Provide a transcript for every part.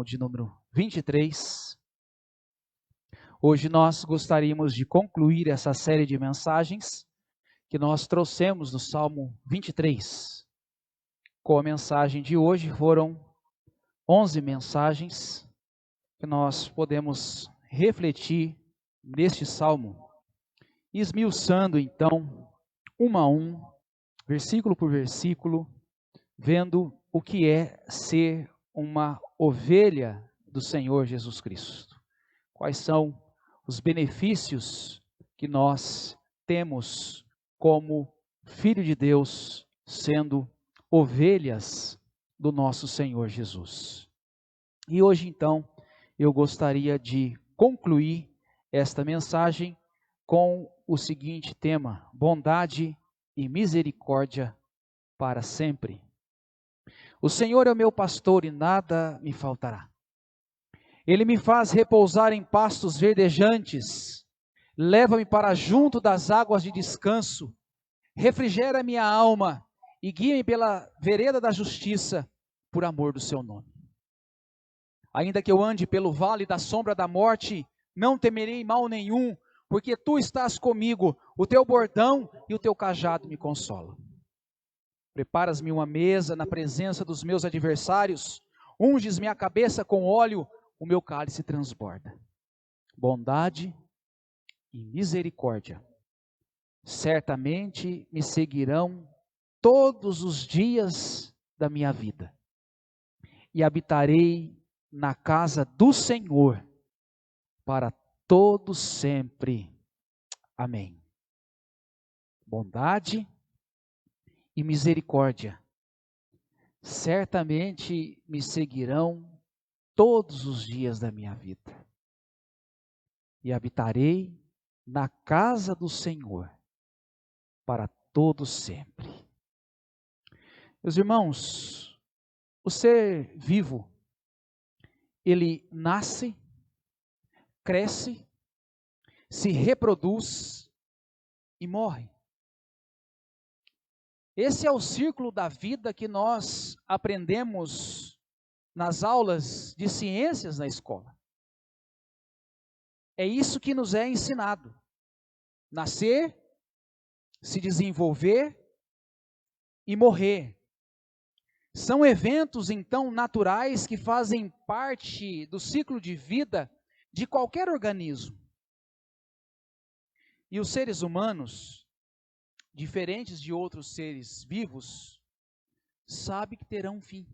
Salmo de número 23. Hoje nós gostaríamos de concluir essa série de mensagens que nós trouxemos do Salmo 23. Com a mensagem de hoje foram 11 mensagens que nós podemos refletir neste Salmo, esmiuçando então, um a um, versículo por versículo, vendo o que é ser uma ovelha do Senhor Jesus Cristo. Quais são os benefícios que nós temos como filho de Deus, sendo ovelhas do nosso Senhor Jesus. E hoje então, eu gostaria de concluir esta mensagem com o seguinte tema: bondade e misericórdia para sempre. O Senhor é o meu pastor e nada me faltará. Ele me faz repousar em pastos verdejantes, leva-me para junto das águas de descanso, refrigera minha alma e guia-me pela vereda da justiça, por amor do seu nome. Ainda que eu ande pelo vale da sombra da morte, não temerei mal nenhum, porque tu estás comigo, o teu bordão e o teu cajado me consolam. Preparas-me uma mesa na presença dos meus adversários, unges minha cabeça com óleo, o meu cálice transborda. Bondade e misericórdia certamente me seguirão todos os dias da minha vida, e habitarei na casa do Senhor para todo sempre. Amém. Bondade e misericórdia certamente me seguirão todos os dias da minha vida, e habitarei na casa do Senhor para todo sempre. Meus irmãos, o ser vivo, ele nasce, cresce, se reproduz e morre. Esse é o círculo da vida que nós aprendemos nas aulas de ciências na escola. É isso que nos é ensinado: nascer, se desenvolver e morrer. São eventos, então, naturais que fazem parte do ciclo de vida de qualquer organismo. E os seres humanos, diferentes de outros seres vivos, sabem que terão um fim.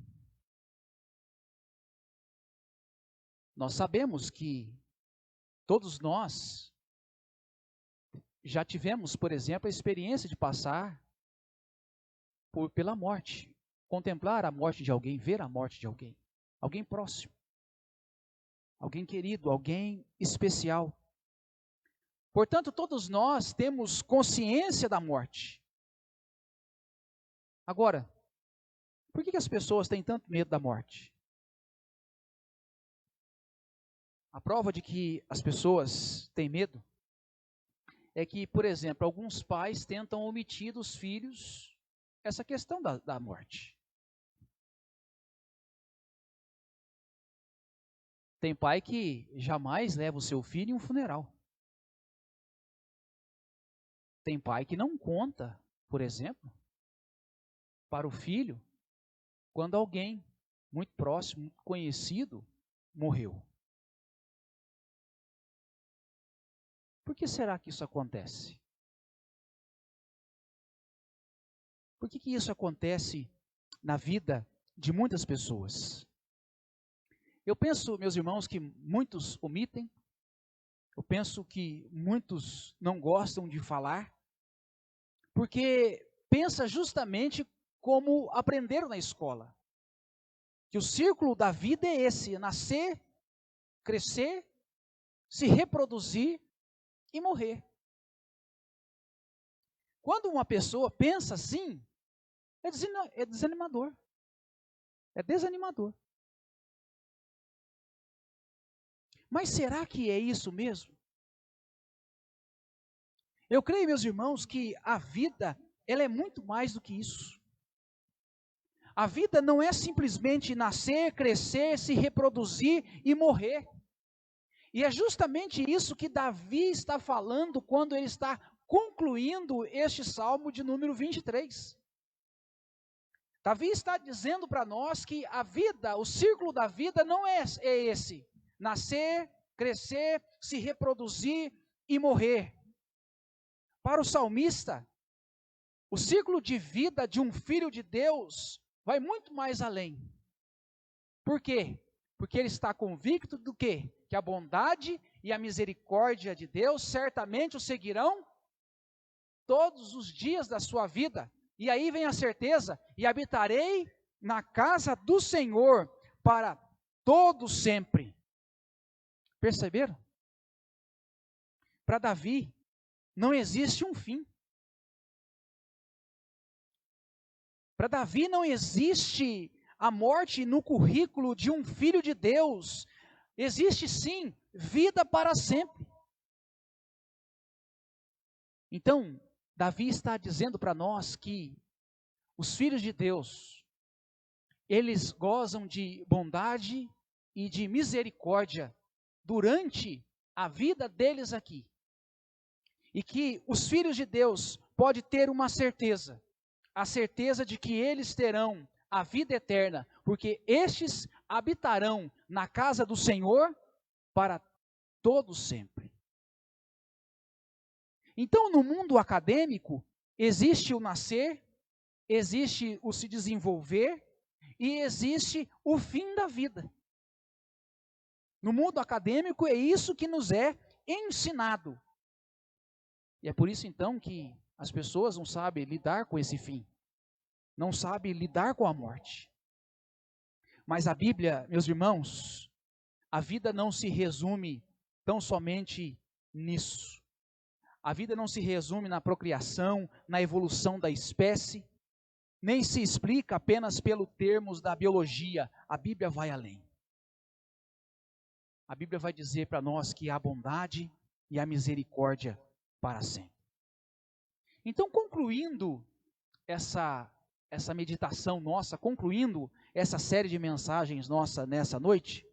Nós sabemos que todos nós já tivemos, por exemplo, a experiência de passar pela morte, contemplar a morte de alguém, ver a morte de alguém, alguém próximo, alguém querido, alguém especial. Portanto, todos nós temos consciência da morte. Agora, por que as pessoas têm tanto medo da morte? A prova de que as pessoas têm medo é que, por exemplo, alguns pais tentam omitir dos filhos essa questão da morte. Tem pai que jamais leva o seu filho em um funeral. Tem pai que não conta, por exemplo, para o filho quando alguém muito próximo, muito conhecido, morreu. Por que será que isso acontece? Por que isso acontece na vida de muitas pessoas? Eu penso, meus irmãos, que muitos omitem. Eu penso que muitos não gostam de falar, porque pensa justamente como aprenderam na escola, que o círculo da vida é esse: nascer, crescer, se reproduzir e morrer. Quando uma pessoa pensa assim, é desanimador. É desanimador. Mas será que é isso mesmo? Eu creio, meus irmãos, que a vida, ela é muito mais do que isso. A vida não é simplesmente nascer, crescer, se reproduzir e morrer. E é justamente isso que Davi está falando quando ele está concluindo este Salmo de número 23. Davi está dizendo para nós que a vida, o círculo da vida não é esse: nascer, crescer, se reproduzir e morrer. Para o salmista, o ciclo de vida de um filho de Deus vai muito mais além. Por quê? Porque ele está convicto do quê? Que a bondade e a misericórdia de Deus certamente o seguirão todos os dias da sua vida. E aí vem a certeza: e habitarei na casa do Senhor para todo sempre. Perceberam? Para Davi, não existe um fim. Para Davi não existe a morte no currículo de um filho de Deus. Existe sim vida para sempre. Então, Davi está dizendo para nós que os filhos de Deus, eles gozam de bondade e de misericórdia durante a vida deles aqui. E que os filhos de Deus podem ter uma certeza, a certeza de que eles terão a vida eterna, porque estes habitarão na casa do Senhor para todo sempre. Então, no mundo acadêmico, existe o nascer, existe o se desenvolver e existe o fim da vida. No mundo acadêmico é isso que nos é ensinado. E é por isso então que as pessoas não sabem lidar com esse fim. Não sabem lidar com a morte. Mas a Bíblia, meus irmãos, a vida não se resume tão somente nisso. A vida não se resume na procriação, na evolução da espécie, nem se explica apenas pelos termos da biologia. A Bíblia vai além. A Bíblia vai dizer para nós que há bondade e há misericórdia para sempre. Então, concluindo essa meditação nossa, concluindo essa série de mensagens nossa nessa noite,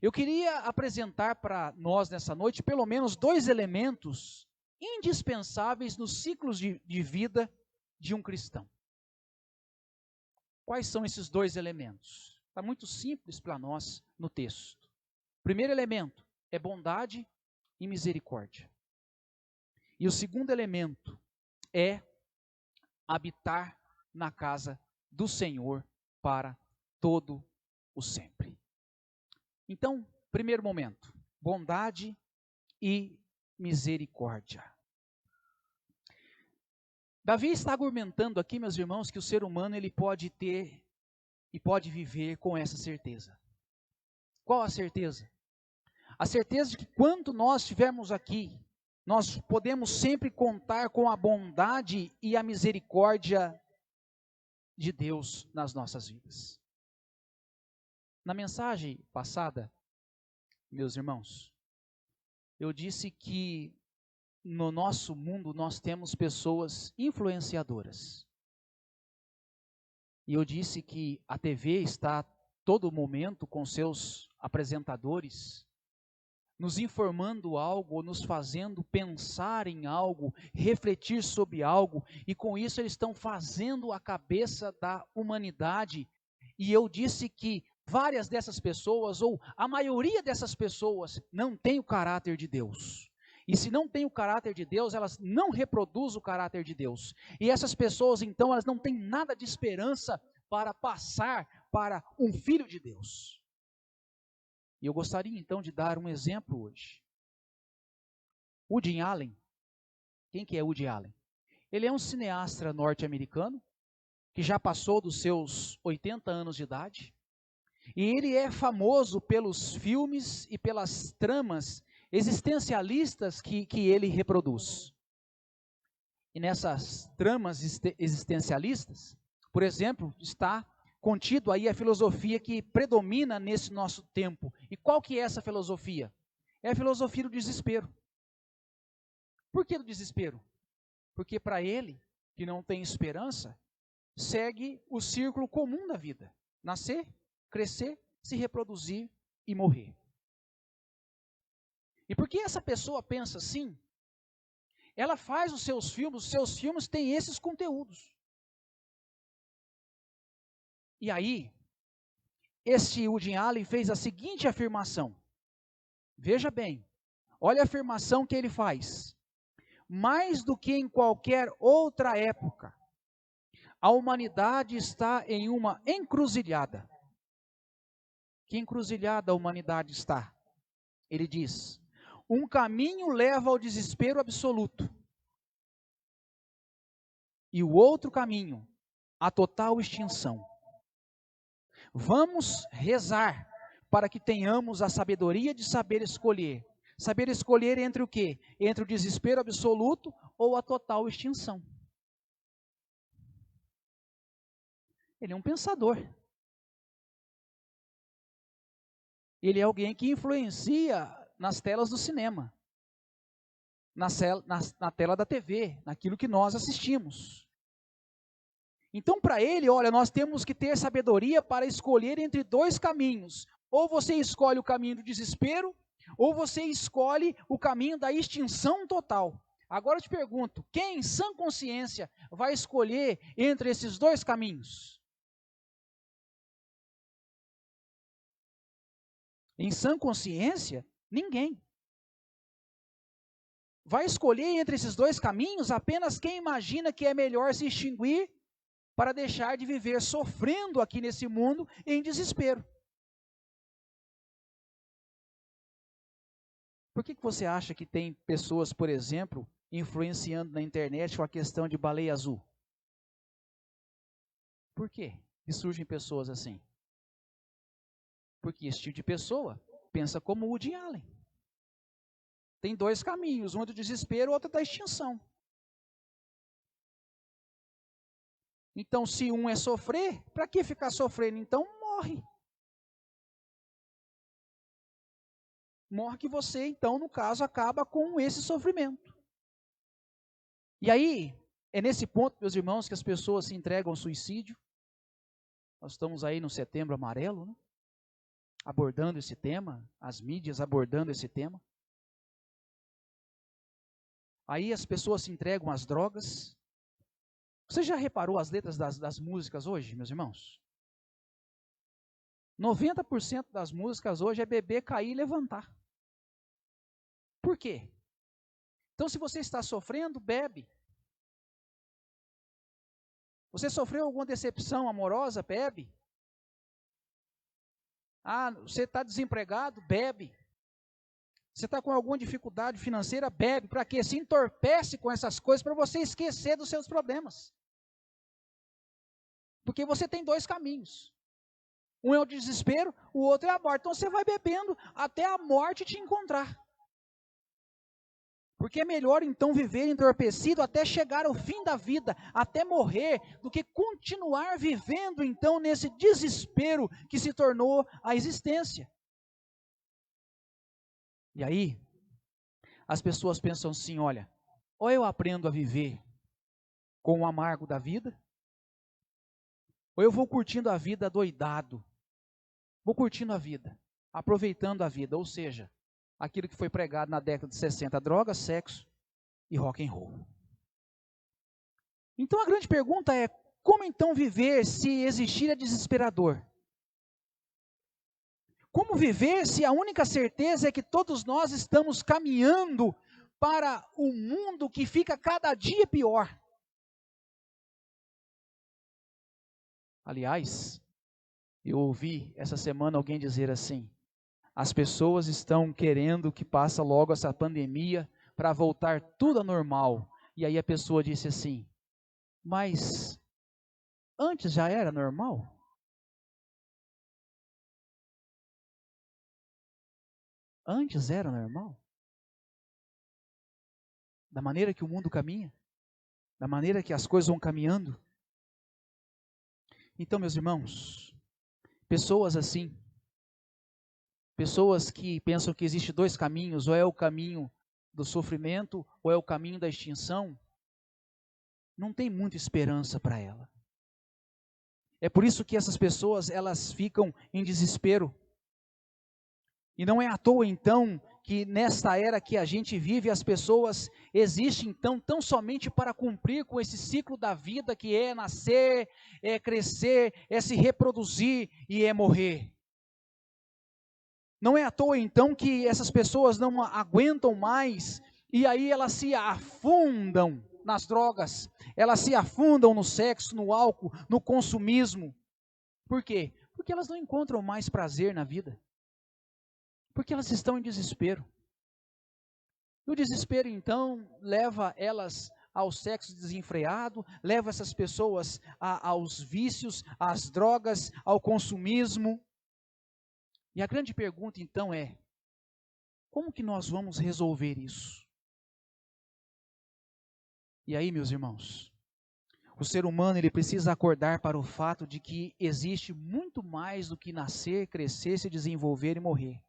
eu queria apresentar para nós nessa noite pelo menos 2 elementos indispensáveis nos ciclos de vida de um cristão. Quais são esses 2 elementos? Está muito simples para nós no texto. O primeiro elemento é bondade e misericórdia. E o segundo elemento é habitar na casa do Senhor para todo o sempre. Então, primeiro momento, bondade e misericórdia. Davi está argumentando aqui, meus irmãos, que o ser humano ele pode ter e pode viver com essa certeza. Qual a certeza? A certeza de que quando nós estivermos aqui, nós podemos sempre contar com a bondade e a misericórdia de Deus nas nossas vidas. Na mensagem passada, meus irmãos, eu disse que no nosso mundo nós temos pessoas influenciadoras. E eu disse que a TV está a todo momento com seus apresentadores nos informando algo, nos fazendo pensar em algo, refletir sobre algo, e com isso eles estão fazendo a cabeça da humanidade. E eu disse que várias dessas pessoas, ou a maioria dessas pessoas, não tem o caráter de Deus. E se não tem o caráter de Deus, elas não reproduzem o caráter de Deus. E essas pessoas, então, elas não têm nada de esperança para passar para um filho de Deus. E eu gostaria então de dar um exemplo hoje. Woody Allen. Quem que é Woody Allen? Ele é um cineasta norte-americano que já passou dos seus 80 anos de idade. E ele é famoso pelos filmes e pelas tramas existencialistas que ele reproduz. E nessas tramas existencialistas, por exemplo, está contido aí a filosofia que predomina nesse nosso tempo. E qual que é essa filosofia? É a filosofia do desespero. Por que do desespero? Porque para ele, que não tem esperança, segue o círculo comum da vida: nascer, crescer, se reproduzir e morrer. E porque essa pessoa pensa assim, ela faz os seus filmes têm esses conteúdos. E aí, este Woody Allen fez a seguinte afirmação. Veja bem, olha a afirmação que ele faz. Mais do que em qualquer outra época, a humanidade está em uma encruzilhada. Que encruzilhada a humanidade está? Ele diz: um caminho leva ao desespero absoluto, e o outro caminho, à total extinção. Vamos rezar para que tenhamos a sabedoria de saber escolher. Saber escolher entre o quê? Entre o desespero absoluto ou a total extinção. Ele é um pensador. Ele é alguém que influencia nas telas do cinema, na tela da TV, naquilo que nós assistimos. Então, para ele, olha, nós temos que ter sabedoria para escolher entre dois caminhos. Ou você escolhe o caminho do desespero, ou você escolhe o caminho da extinção total. Agora eu te pergunto, quem em sã consciência vai escolher entre esses dois caminhos? Em sã consciência, ninguém. Vai escolher entre esses dois caminhos apenas quem imagina que é melhor se extinguir para deixar de viver sofrendo aqui nesse mundo em desespero. Por que você acha que tem pessoas, por exemplo, influenciando na internet com a questão de baleia azul? Por quê que surgem pessoas assim? Porque esse tipo de pessoa pensa como Woody Allen. Tem dois caminhos, um do desespero, outro da extinção. Então, se um é sofrer, para que ficar sofrendo? Então, morre. Morre que você, então, no caso, acaba com esse sofrimento. E aí, é nesse ponto, meus irmãos, que as pessoas se entregam ao suicídio. Nós estamos aí no Setembro Amarelo, né? Abordando esse tema, as mídias abordando esse tema. Aí as pessoas se entregam às drogas. Você já reparou as letras das músicas hoje, meus irmãos? 90% das músicas hoje é beber, cair e levantar. Por quê? Então, se você está sofrendo, bebe. Você sofreu alguma decepção amorosa, bebe. Ah, você está desempregado, bebe. Você está com alguma dificuldade financeira, bebe. Para quê? Se entorpece com essas coisas para você esquecer dos seus problemas. Porque você tem dois caminhos. Um é o desespero, o outro é a morte. Então você vai bebendo até a morte te encontrar. Porque é melhor então viver entorpecido até chegar ao fim da vida, até morrer, do que continuar vivendo então nesse desespero que se tornou a existência. E aí, as pessoas pensam assim, olha, ou eu aprendo a viver com o amargo da vida, ou eu vou curtindo a vida doidado, vou curtindo a vida, aproveitando a vida, ou seja, aquilo que foi pregado na década de 60, droga, sexo e rock and roll. Então a grande pergunta é, como então viver se existir é desesperador? Como viver se a única certeza é que todos nós estamos caminhando para um mundo que fica cada dia pior? Aliás, eu ouvi essa semana alguém dizer assim, as pessoas estão querendo que passe logo essa pandemia para voltar tudo a normal. E aí a pessoa disse assim, mas antes já era normal? Antes era normal? Da maneira que o mundo caminha? Da maneira que as coisas vão caminhando? Então, meus irmãos, pessoas assim, pessoas que pensam que existe dois caminhos, ou é o caminho do sofrimento, ou é o caminho da extinção, não tem muita esperança para ela. É por isso que essas pessoas, elas ficam em desespero. E não é à toa, então, que nesta era que a gente vive, as pessoas existem, então, tão somente para cumprir com esse ciclo da vida, que é nascer, é crescer, é se reproduzir e é morrer. Não é à toa, então, que essas pessoas não aguentam mais, e aí elas se afundam nas drogas, elas se afundam no sexo, no álcool, no consumismo. Por quê? Porque elas não encontram mais prazer na vida. Porque elas estão em desespero. E o desespero, então, leva elas ao sexo desenfreado, leva essas pessoas aos vícios, às drogas, ao consumismo. E a grande pergunta, então, é: como que nós vamos resolver isso? E aí, meus irmãos, o ser humano, ele precisa acordar para o fato de que existe muito mais do que nascer, crescer, se desenvolver e morrer.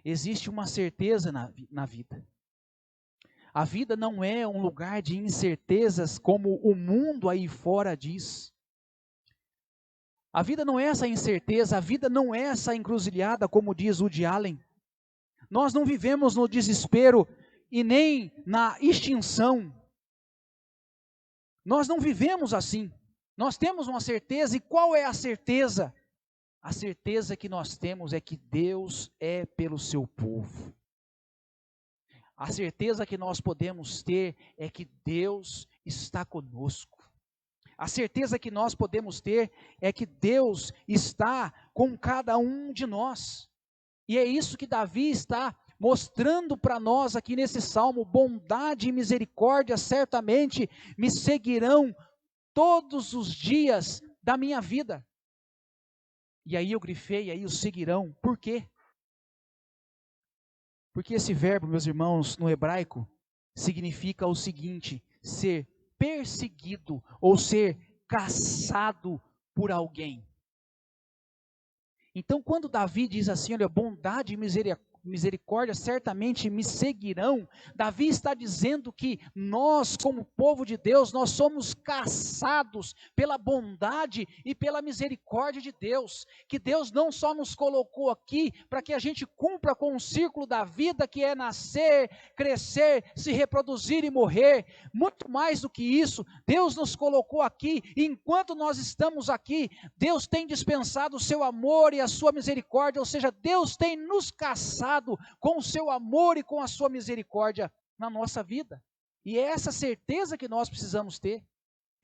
Existe uma certeza na vida. A vida não é um lugar de incertezas como o mundo aí fora diz. A vida não é essa incerteza, a vida não é essa encruzilhada como diz Woody Allen. Nós não vivemos no desespero e nem na extinção. Nós não vivemos assim. Nós temos uma certeza, e qual é a certeza? A certeza que nós temos é que Deus é pelo seu povo. A certeza que nós podemos ter é que Deus está conosco. A certeza que nós podemos ter é que Deus está com cada um de nós. E é isso que Davi está mostrando para nós aqui nesse salmo: bondade e misericórdia certamente me seguirão todos os dias da minha vida. E aí eu grifei aí o seguirão. Por quê? Porque esse verbo, meus irmãos, no hebraico, significa o seguinte: ser perseguido ou ser caçado por alguém. Então, quando Davi diz assim, olha, bondade e misericórdia certamente me seguirão, Davi está dizendo que nós, como povo de Deus, nós somos caçados pela bondade e pela misericórdia de Deus, que Deus não só nos colocou aqui para que a gente cumpra com o ciclo da vida, que é nascer, crescer, se reproduzir e morrer. Muito mais do que isso, Deus nos colocou aqui, e enquanto nós estamos aqui, Deus tem dispensado o seu amor e a sua misericórdia, ou seja, Deus tem nos caçado com o seu amor e com a sua misericórdia na nossa vida. E é essa certeza que nós precisamos ter.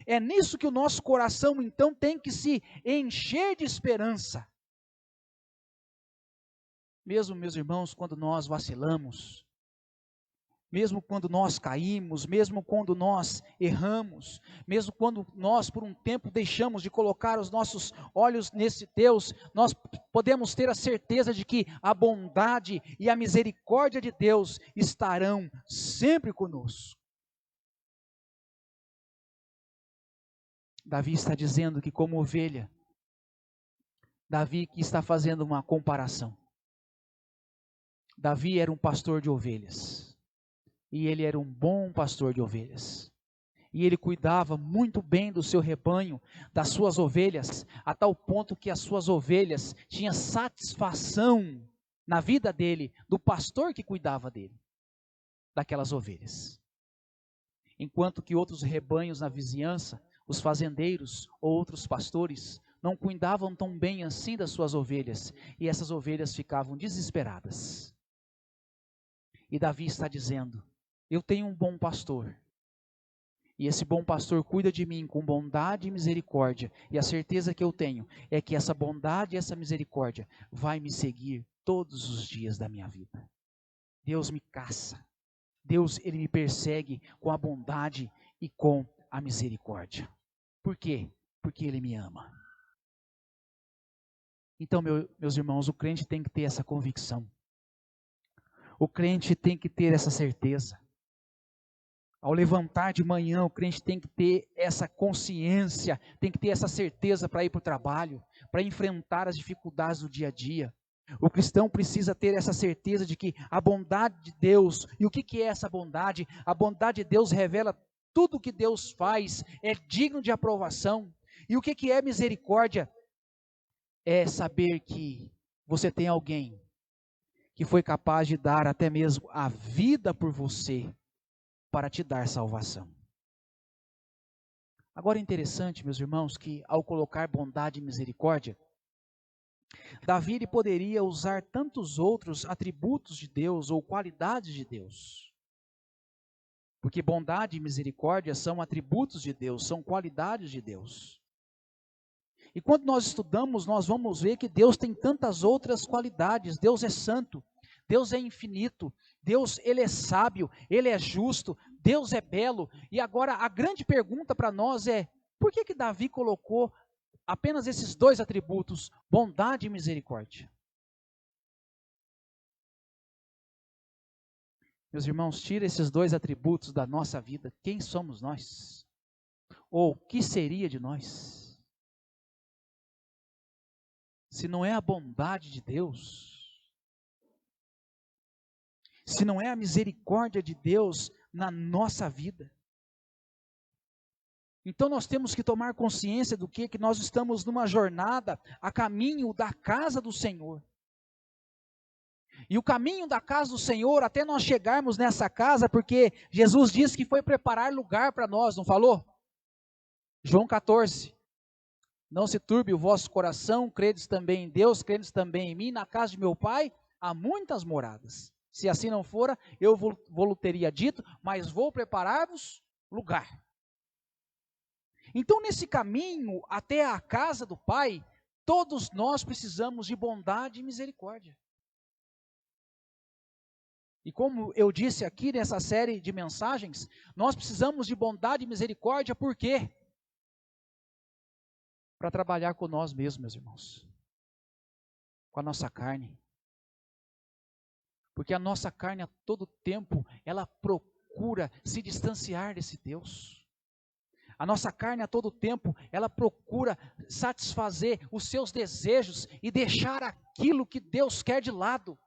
É nisso que o nosso coração, então, tem que se encher de esperança. Mesmo, meus irmãos, quando nós vacilamos, mesmo quando nós caímos, mesmo quando nós erramos, mesmo quando nós por um tempo deixamos de colocar os nossos olhos nesse Deus, nós podemos ter a certeza de que a bondade e a misericórdia de Deus estarão sempre conosco. Davi está dizendo que, como ovelha, Davi está fazendo uma comparação. Davi era um pastor de ovelhas. E ele era um bom pastor de ovelhas. E ele cuidava muito bem do seu rebanho, das suas ovelhas, a tal ponto que as suas ovelhas tinham satisfação na vida dele, do pastor que cuidava dele, daquelas ovelhas. Enquanto que outros rebanhos na vizinhança, os fazendeiros ou outros pastores, não cuidavam tão bem assim das suas ovelhas, e essas ovelhas ficavam desesperadas. E Davi está dizendo: eu tenho um bom pastor, e esse bom pastor cuida de mim com bondade e misericórdia, e a certeza que eu tenho é que essa bondade e essa misericórdia vai me seguir todos os dias da minha vida. Deus me caça, Deus, ele me persegue com a bondade e com a misericórdia. Por quê? Porque ele me ama. Então, meus irmãos, o crente tem que ter essa convicção, o crente tem que ter essa certeza. Ao levantar de manhã, o crente tem que ter essa consciência, tem que ter essa certeza para ir para o trabalho, para enfrentar as dificuldades do dia a dia. O cristão precisa ter essa certeza de que a bondade de Deus, e o que é essa bondade? A bondade de Deus revela tudo o que Deus faz, é digno de aprovação. E o que é misericórdia? É saber que você tem alguém que foi capaz de dar até mesmo a vida por você para te dar salvação. Agora é interessante, meus irmãos, que ao colocar bondade e misericórdia, Davi ele poderia usar tantos outros atributos de Deus ou qualidades de Deus. Porque bondade e misericórdia são atributos de Deus, são qualidades de Deus. E quando nós estudamos, nós vamos ver que Deus tem tantas outras qualidades. Deus é santo, Deus é infinito, Deus ele é sábio, ele é justo, Deus é belo. E agora a grande pergunta para nós é: por que Davi colocou apenas esses dois atributos, bondade e misericórdia? Meus irmãos, tira esses dois atributos da nossa vida, quem somos nós? Ou o que seria de nós? Se não é a bondade de Deus, se não é a misericórdia de Deus na nossa vida. Então nós temos que tomar consciência do que nós estamos numa jornada a caminho da casa do Senhor. E o caminho da casa do Senhor, até nós chegarmos nessa casa, porque Jesus disse que foi preparar lugar para nós, não falou? João 14. Não se turbe o vosso coração, credes também em Deus, credes também em mim, na casa de meu Pai há muitas moradas. Se assim não fora, eu vou teria dito, mas vou preparar-vos lugar. Então, nesse caminho até a casa do Pai, todos nós precisamos de bondade e misericórdia. E como eu disse aqui nessa série de mensagens, nós precisamos de bondade e misericórdia, por quê? Para trabalhar com nós mesmos, meus irmãos. Com a nossa carne. Porque a nossa carne a todo tempo, ela procura se distanciar desse Deus. A nossa carne a todo tempo, ela procura satisfazer os seus desejos e deixar aquilo que Deus quer de lado.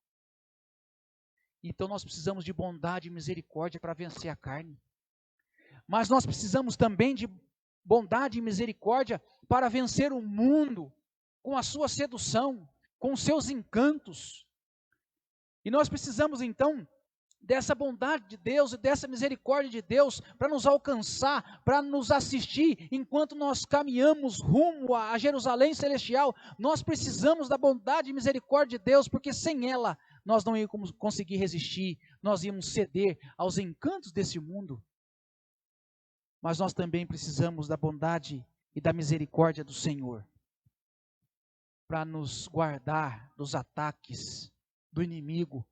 Então nós precisamos de bondade e misericórdia para vencer a carne. Mas nós precisamos também de bondade e misericórdia para vencer o mundo com a sua sedução, com os seus encantos. E nós precisamos então dessa bondade de Deus e dessa misericórdia de Deus para nos alcançar, para nos assistir enquanto nós caminhamos rumo a Jerusalém celestial. Nós precisamos da bondade e misericórdia de Deus, porque sem ela nós não íamos conseguir resistir, nós íamos ceder aos encantos desse mundo. Mas nós também precisamos da bondade e da misericórdia do Senhor para nos guardar dos ataques do inimigo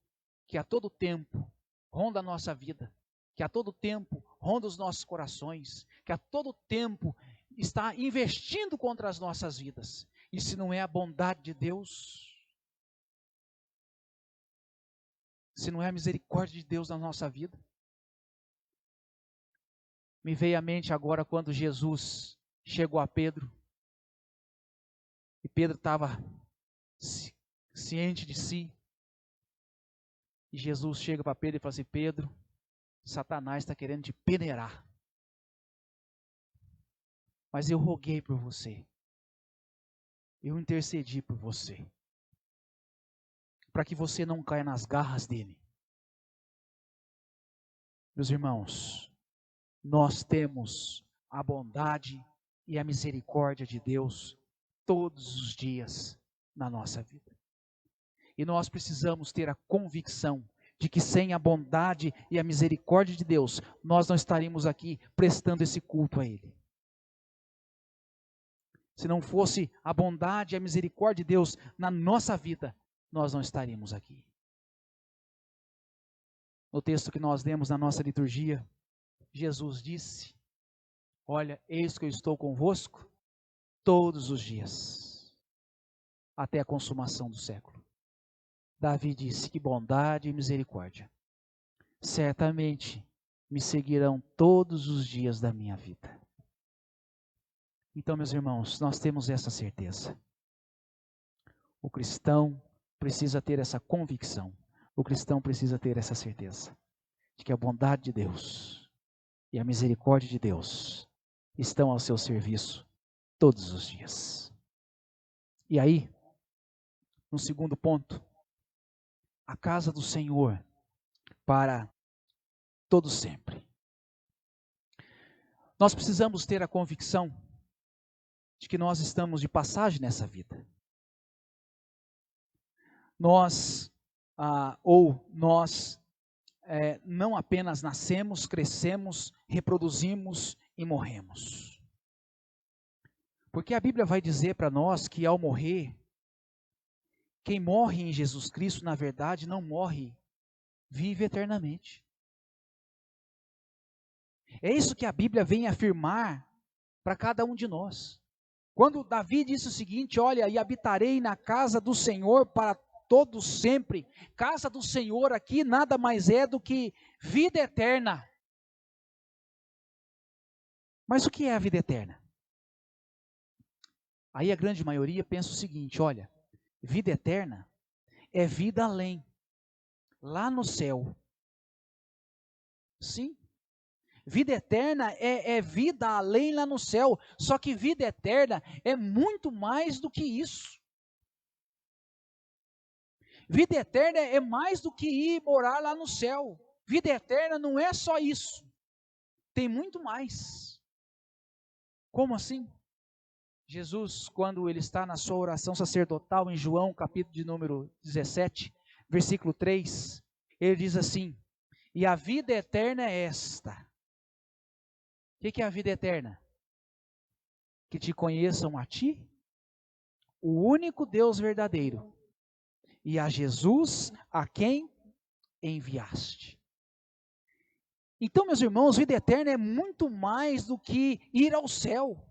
que a todo tempo ronda a nossa vida, que a todo tempo ronda os nossos corações, que a todo tempo está investindo contra as nossas vidas. E se não é a bondade de Deus, se não é a misericórdia de Deus na nossa vida. Me veio à mente agora quando Jesus chegou a Pedro, e Pedro estava ciente de si, e Jesus chega para Pedro e fala assim: Pedro, Satanás está querendo te peneirar, mas eu roguei por você, eu intercedi por você, para que você não caia nas garras dele. Meus irmãos, nós temos a bondade e a misericórdia de Deus todos os dias na nossa vida. E nós precisamos ter a convicção de que sem a bondade e a misericórdia de Deus, nós não estaríamos aqui prestando esse culto a Ele. Se não fosse a bondade e a misericórdia de Deus na nossa vida, nós não estaríamos aqui. No texto que nós lemos na nossa liturgia, Jesus disse: olha, eis que eu estou convosco todos os dias, até a consumação do século. Davi disse: que bondade e misericórdia certamente me seguirão todos os dias da minha vida. Então, meus irmãos, nós temos essa certeza. O cristão precisa ter essa convicção. O cristão precisa ter essa certeza de que a bondade de Deus e a misericórdia de Deus estão ao seu serviço todos os dias. E aí, no segundo ponto, a casa do Senhor para todo sempre. Nós precisamos ter a convicção de que nós estamos de passagem nessa vida. Nós não apenas nascemos, crescemos, reproduzimos e morremos. Porque a Bíblia vai dizer para nós que ao morrer, quem morre em Jesus Cristo, na verdade, não morre, vive eternamente. É isso que a Bíblia vem afirmar para cada um de nós. Quando Davi disse o seguinte: olha, e habitarei na casa do Senhor para todo sempre. Casa do Senhor aqui nada mais é do que vida eterna. Mas o que é a vida eterna? Aí a grande maioria pensa o seguinte: olha, vida eterna é vida além, lá no céu. Sim. Vida eterna é vida além lá no céu. Só que vida eterna é muito mais do que isso. Vida eterna é mais do que ir morar lá no céu. Vida eterna não é só isso. Tem muito mais. Como assim? Jesus, quando ele está na sua oração sacerdotal em João, capítulo de número 17, versículo 3, ele diz assim: e a vida eterna é esta. O que é a vida eterna? Que te conheçam a ti, o único Deus verdadeiro, e a Jesus a quem enviaste. Então, meus irmãos, vida eterna é muito mais do que ir ao céu.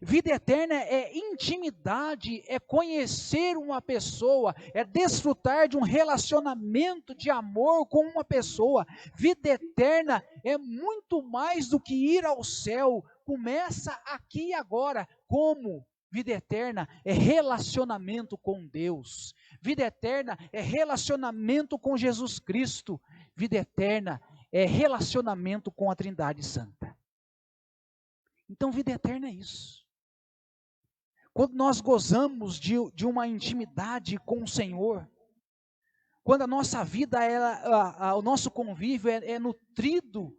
Vida eterna é intimidade, é conhecer uma pessoa, é desfrutar de um relacionamento de amor com uma pessoa. Vida eterna é muito mais do que ir ao céu. Começa aqui e agora. Como? Vida eterna é relacionamento com Deus. Vida eterna é relacionamento com Jesus Cristo. Vida eterna é relacionamento com a Trindade Santa. Então, vida eterna é isso. Quando nós gozamos de uma intimidade com o Senhor, quando a nossa vida, o nosso convívio é nutrido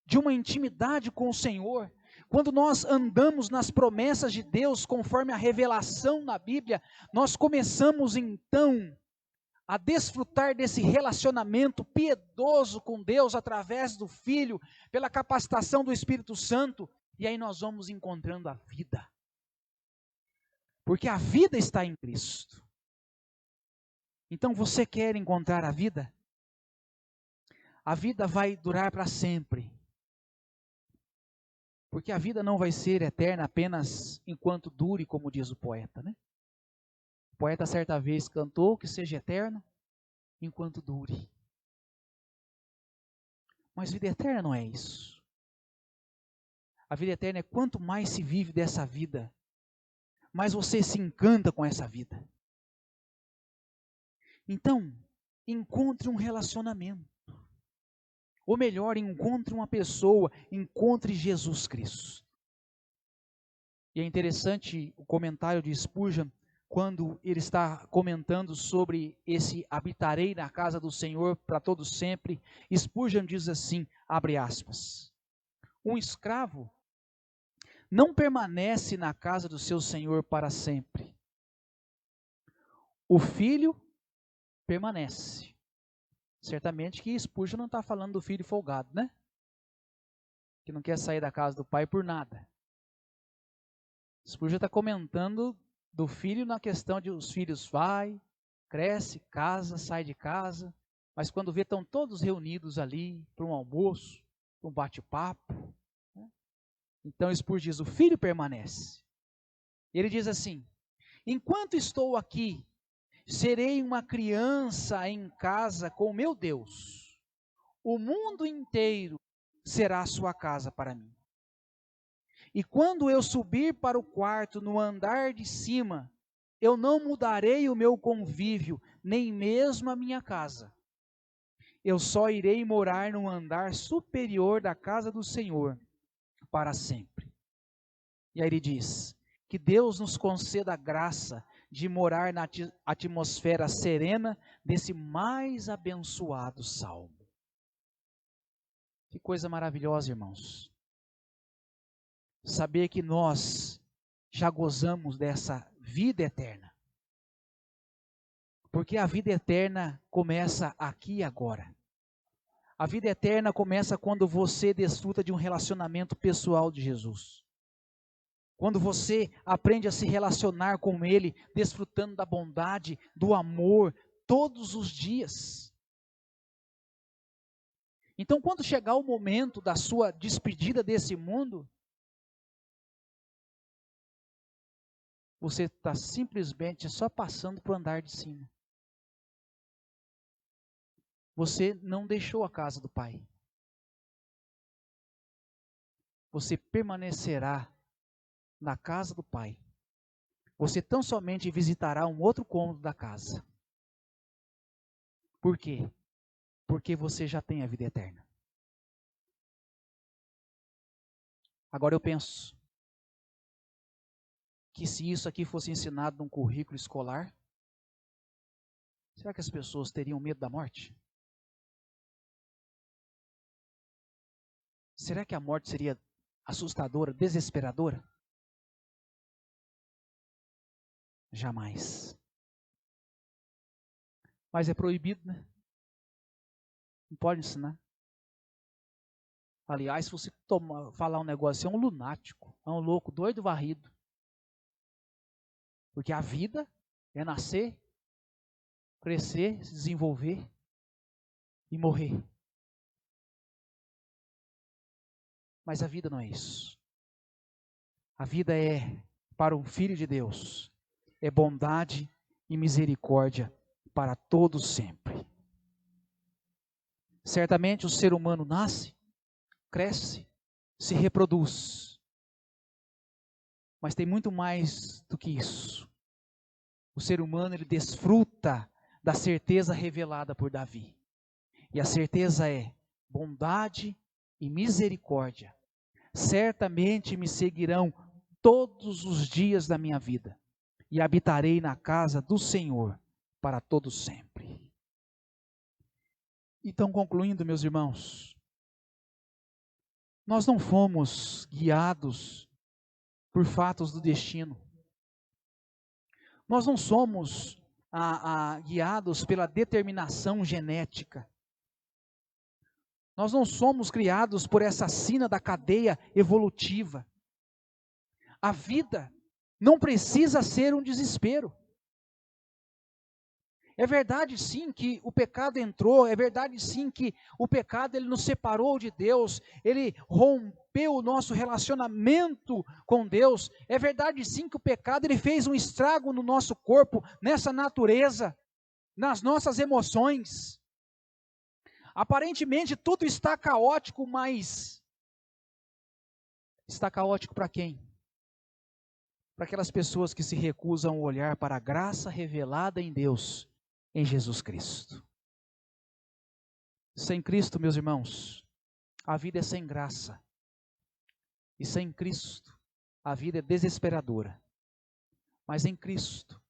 de uma intimidade com o Senhor, quando nós andamos nas promessas de Deus, conforme a revelação na Bíblia, nós começamos então a desfrutar desse relacionamento piedoso com Deus, através do Filho, pela capacitação do Espírito Santo, e aí nós vamos encontrando a vida. Porque a vida está em Cristo. Então você quer encontrar a vida? A vida vai durar para sempre. Porque a vida não vai ser eterna apenas enquanto dure, como diz o poeta, né? O poeta certa vez cantou que seja eterno enquanto dure. Mas vida eterna não é isso. A vida eterna é quanto mais se vive dessa vida, mais você se encanta com essa vida. Então, encontre um relacionamento. Ou melhor, encontre uma pessoa, encontre Jesus Cristo. E é interessante o comentário de Spurgeon, quando ele está comentando sobre esse habitarei na casa do Senhor para todo sempre. Spurgeon diz assim, abre aspas: um escravo não permanece na casa do seu senhor para sempre. O filho permanece. Certamente que Spurgeon não está falando do filho folgado, né? Que não quer sair da casa do pai por nada. Spurgeon está comentando do filho na questão de os filhos vai, cresce, casa, sai de casa, mas quando vê estão todos reunidos ali para um almoço, para um bate-papo. Né? Então Spurgeon diz, o filho permanece. Ele diz assim, enquanto estou aqui, serei uma criança em casa com meu Deus. O mundo inteiro será a sua casa para mim. E quando eu subir para o quarto no andar de cima, eu não mudarei o meu convívio, nem mesmo a minha casa. Eu só irei morar no andar superior da casa do Senhor para sempre. E aí ele diz: que Deus nos conceda a graça de morar na atmosfera serena desse mais abençoado salmo. Que coisa maravilhosa, irmãos. Saber que nós já gozamos dessa vida eterna. Porque a vida eterna começa aqui e agora. A vida eterna começa quando você desfruta de um relacionamento pessoal de Jesus. Quando você aprende a se relacionar com Ele, desfrutando da bondade, do amor, todos os dias. Então, quando chegar o momento da sua despedida desse mundo, você está simplesmente só passando para o andar de cima. Você não deixou a casa do Pai. Você permanecerá na casa do Pai. Você tão somente visitará um outro cômodo da casa. Por quê? Porque você já tem a vida eterna. Agora eu penso que se isso aqui fosse ensinado num currículo escolar, será que as pessoas teriam medo da morte? Será que a morte seria assustadora, desesperadora? Jamais. Mas é proibido, né? Não pode ensinar. Aliás, se você falar um negócio, é um lunático, é um louco, doido varrido. Porque a vida é nascer, crescer, se desenvolver e morrer. Mas a vida não é isso. A vida é, para um filho de Deus, é bondade e misericórdia para todos sempre. Certamente o ser humano nasce, cresce, se reproduz. Mas tem muito mais do que isso. O ser humano, ele desfruta da certeza revelada por Davi. E a certeza é bondade e misericórdia. Certamente me seguirão todos os dias da minha vida. E habitarei na casa do Senhor para todo sempre. Então, concluindo, meus irmãos, nós não fomos guiados por fatos do destino. Nós não somos guiados pela determinação genética. Nós não somos criados por essa sina da cadeia evolutiva. A vida não precisa ser um desespero. É verdade sim que o pecado entrou, é verdade sim que o pecado ele nos separou de Deus, ele rompeu o nosso relacionamento com Deus. É verdade sim que o pecado ele fez um estrago no nosso corpo, nessa natureza, nas nossas emoções. Aparentemente tudo está caótico, mas está caótico para quem? Para aquelas pessoas que se recusam a olhar para a graça revelada em Deus, em Jesus Cristo. Sem Cristo, meus irmãos, a vida é sem graça. E sem Cristo, a vida é desesperadora. Mas em Cristo,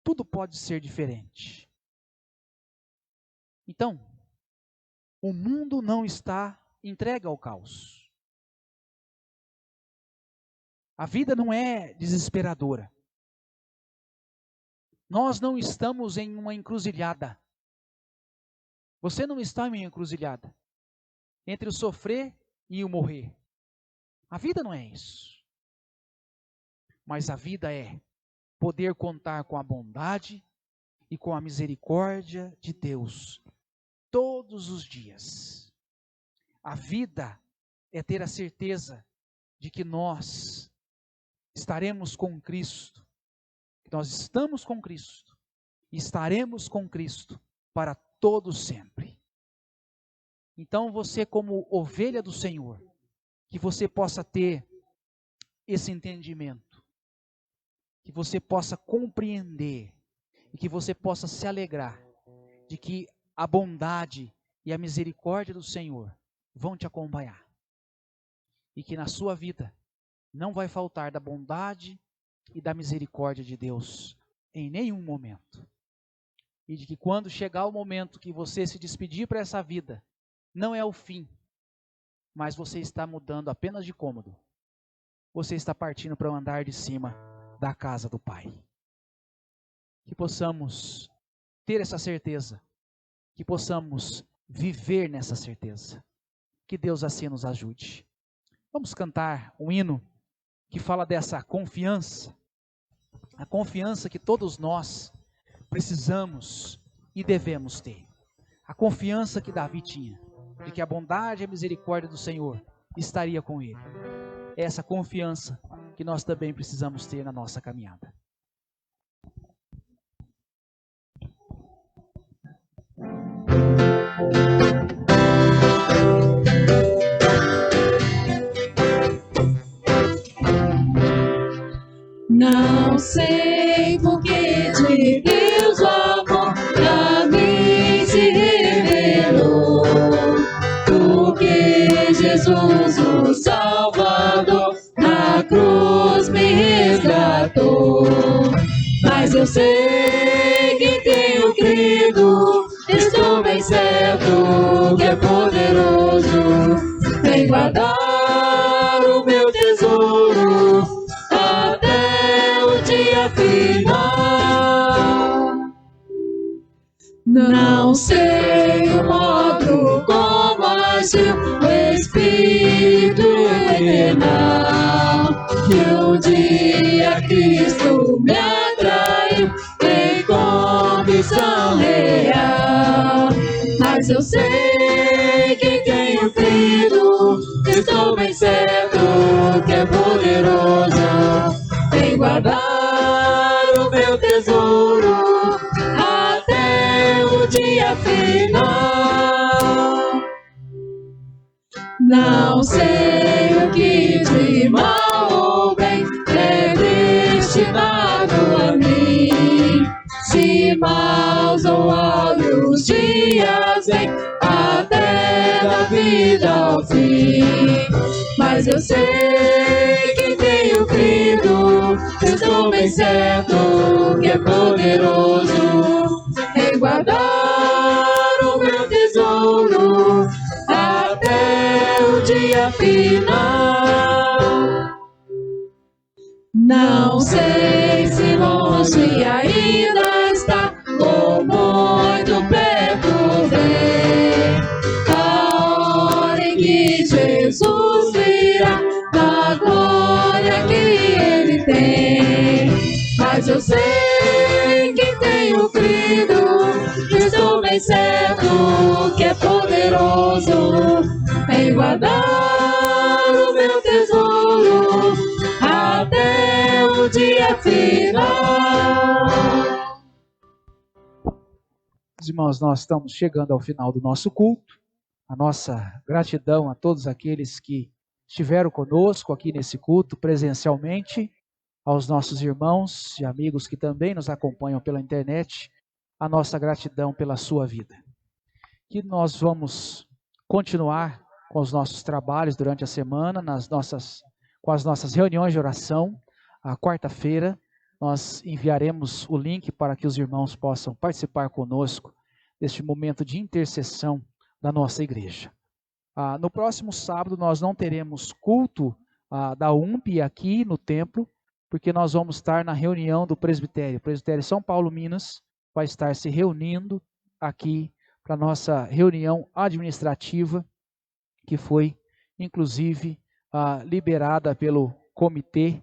tudo pode ser diferente. Então, o mundo não está entregue ao caos. A vida não é desesperadora. Nós não estamos em uma encruzilhada. Você não está em uma encruzilhada entre o sofrer e o morrer. A vida não é isso. Mas a vida é poder contar com a bondade e com a misericórdia de Deus todos os dias. A vida é ter a certeza de que nós estaremos com Cristo, que nós estamos com Cristo e estaremos com Cristo para todo sempre. Então você, como ovelha do Senhor, que você possa ter esse entendimento, que você possa compreender e que você possa se alegrar de que a bondade e a misericórdia do Senhor vão te acompanhar. E que na sua vida não vai faltar da bondade e da misericórdia de Deus em nenhum momento. E de que quando chegar o momento que você se despedir para essa vida, não é o fim, mas você está mudando apenas de cômodo. Você está partindo para o andar de cima da casa do Pai. Que possamos ter essa certeza, que possamos viver nessa certeza. Que Deus assim nos ajude. Vamos cantar um hino que fala dessa confiança, a confiança que todos nós precisamos e devemos ter. A confiança que Davi tinha, de que a bondade e a misericórdia do Senhor estaria com ele. É essa confiança que nós também precisamos ter na nossa caminhada. Não sei por que de Deus o amor a mim se revelou, porque Jesus, o Salvador, na cruz me resgatou. Mas eu sei que tenho crido, estou bem certo que é poderoso em guardar o meu tesouro até o dia final. Não sei o modo como agiu o Espírito eternal, que um dia Cristo me atraiu em convicção real. Mas eu sei que tenho crido, estou bem certo que é poderoso em guardar o meu tesouro até o dia final. Não sei o que de mal ou bem é destinado a mim, se maus ou áureos dias vêm até da vida ao fim. Mas eu sei que tenho crido, estou bem certo que é poderoso em guardar o meu tesouro até o dia final. Não sei se longe ainda está ou muito perto vem a hora em que Jesus virá na glória que Ele tem. Mas eu sei que tenho crido, estou bem certo que é poderoso em guardar o meu tesouro até o dia final. Irmãos, nós estamos chegando ao final do nosso culto. A nossa gratidão a todos aqueles que estiveram conosco aqui nesse culto presencialmente, aos nossos irmãos e amigos que também nos acompanham pela internet, a nossa gratidão pela sua vida. Que nós vamos continuar com os nossos trabalhos durante a semana, com as nossas reuniões de oração. A quarta-feira nós enviaremos o link para que os irmãos possam participar conosco deste momento de intercessão da nossa igreja. No próximo sábado nós não teremos culto da UMP aqui no templo, porque nós vamos estar na reunião do presbitério. O presbitério São Paulo, Minas, vai estar se reunindo aqui para a nossa reunião administrativa, que foi, inclusive, liberada pelo comitê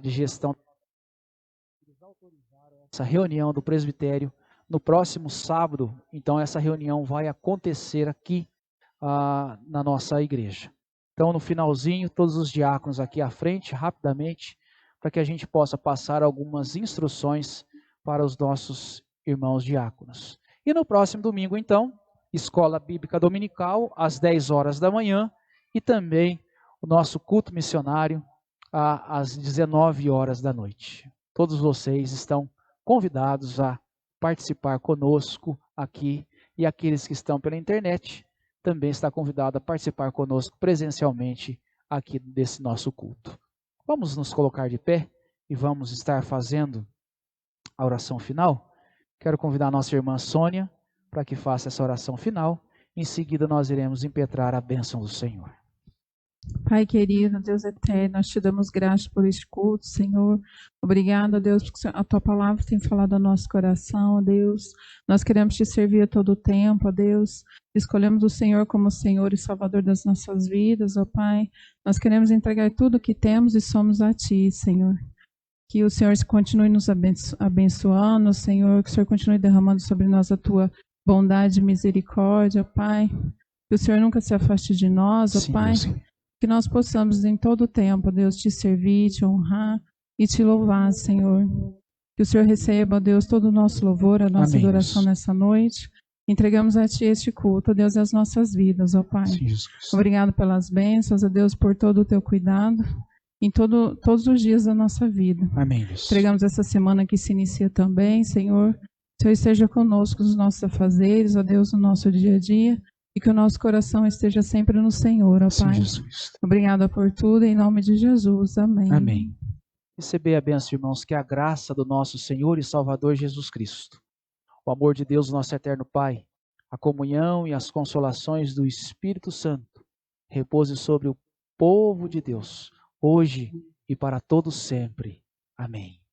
de gestão. Eles autorizaram essa reunião do presbitério no próximo sábado. Então, essa reunião vai acontecer aqui na nossa igreja. Então, no finalzinho, todos os diáconos aqui à frente, rapidamente, para que a gente possa passar algumas instruções para os nossos irmãos diáconos. E no próximo domingo, então, Escola Bíblica Dominical, às 10 horas da manhã, e também o nosso culto missionário, às 19 horas da noite. Todos vocês estão convidados a participar conosco aqui, e aqueles que estão pela internet também está convidado a participar conosco presencialmente aqui desse nosso culto. Vamos nos colocar de pé e vamos estar fazendo a oração final. Quero convidar a nossa irmã Sônia para que faça essa oração final. Em seguida nós iremos impetrar a bênção do Senhor. Pai querido, Deus eterno, nós te damos graças por este culto, Senhor. Obrigado, Deus, porque a tua palavra tem falado ao nosso coração, Deus. Nós queremos te servir a todo tempo, Deus. Escolhemos o Senhor como Senhor e Salvador das nossas vidas, ó Pai. Nós queremos entregar tudo o que temos e somos a Ti, Senhor. Que o Senhor continue nos abençoando, Senhor. Que o Senhor continue derramando sobre nós a tua bondade e misericórdia, Pai. Que o Senhor nunca se afaste de nós, ó Pai. Que nós possamos em todo o tempo, Deus, te servir, te honrar e te louvar, Senhor. Que o Senhor receba, Deus, todo o nosso louvor, a nossa adoração nessa noite. Entregamos a Ti este culto, Deus, e as nossas vidas, ó Pai. Obrigado pelas bênçãos, ó Deus, por todo o Teu cuidado em todos os dias da nossa vida. Amém, Deus. Entregamos essa semana que se inicia também, Senhor. Que o Senhor esteja conosco nos nossos afazeres, ó Deus, no nosso dia a dia. E que o nosso coração esteja sempre no Senhor, ó Pai. Obrigada por tudo, em nome de Jesus. Amém. Amém. Receber a bênção, irmãos, que a graça do nosso Senhor e Salvador Jesus Cristo, o amor de Deus, nosso eterno Pai, a comunhão e as consolações do Espírito Santo, repouse sobre o povo de Deus, hoje e para todos sempre. Amém.